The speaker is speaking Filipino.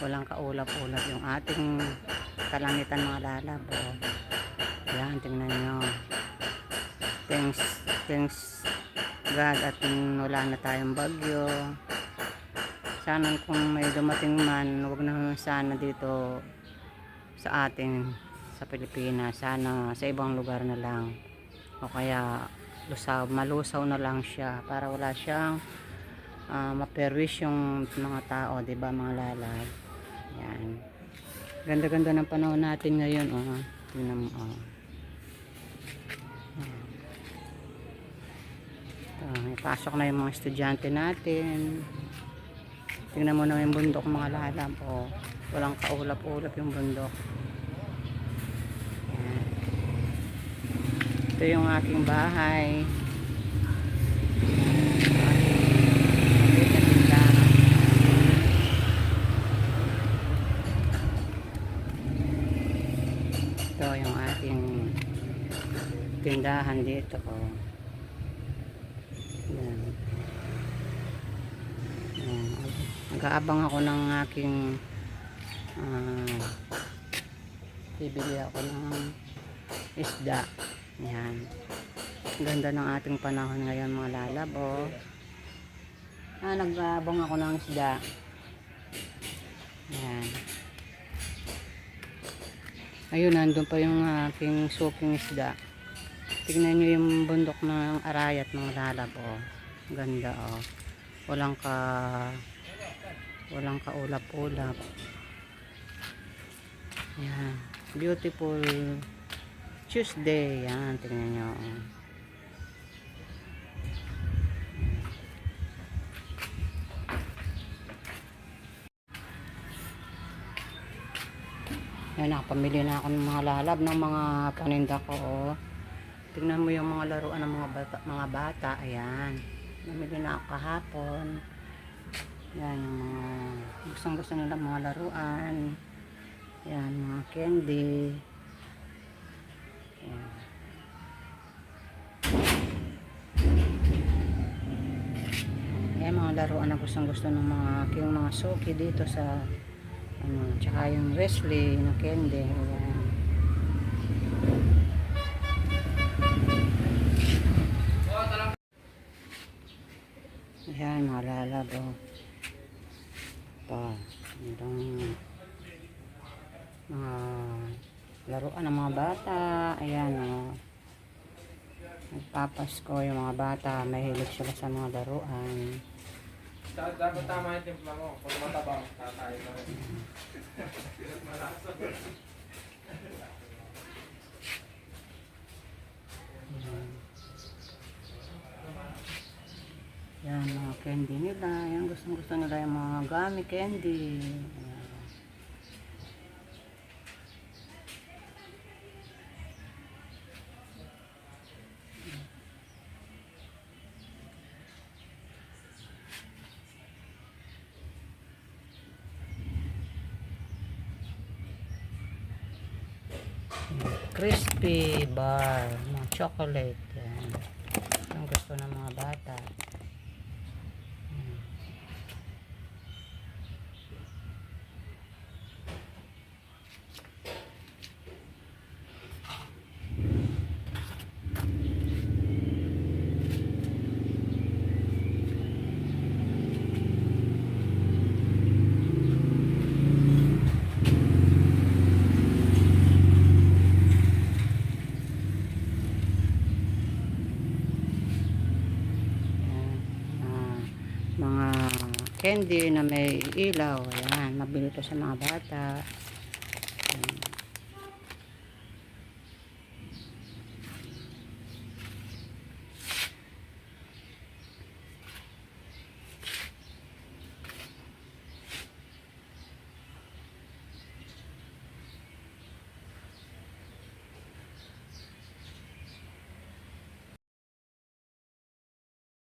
walang kaulap-ulap yung ating kalangitan mga lalab. Yan, tingnan nyo. Thanks God at wala na tayong bagyo. Sana kung may dumating man, wag na sana dito sa atin sa Pilipinas, sana sa ibang lugar na lang, o kaya malusaw na lang siya para wala siyang maperwish yung mga tao, 'di ba mga lalab. Yan, ganda-ganda ng panahon natin ngayon. Tingnan mo. Pasok na yung mga estudyante natin. Tingnan mo na yung bundok mga lalab. Walang kaulap-ulap yung bundok. Yan. Ito yung aking bahay. Ito yung aking tindahan dito. Yan. Nag-aabang ako ng aking bibili ako ng isda. Yan. Ganda ng ating panahon ngayon mga lalab. Nag-aabang ako ng isda. Yan. Ayun, nandun pa yung aking suking isda. Tignan nyo yung bundok ng Arayat mga lalab. Ganda. Walang kaulap-ulap. Yan. Beautiful Tuesday. Yan, tingnan nyo. Yan, nakapamili na ako ng mga lalab ng mga paninda ko. Tingnan mo yung mga laruan ng mga bata. Ayan. Namili na ako kahapon. Yan, yung mga gusto nila mga laruan. Yan, mga candy. Yan. Yan, mga laruan na gusto ng mga suki dito sa tsaka yung Wesley na candy. Ayan. Ayan, mga lalab. Ito, itong mga laruan ng mga bata. Ayan, nagpapasko yung mga bata, mahilig sila sa mga laruan. Dapat tama yung timpla mo. Kung matabang, tatayo na rin. Yan, mga candy nila. Yan, gusto nila yung mga gummy candy. Ayan. Crispy bar, mga chocolate. Yan. Ang gusto ng mga bata. Mga candy na may ilaw. Ayan, mabili to sa mga bata.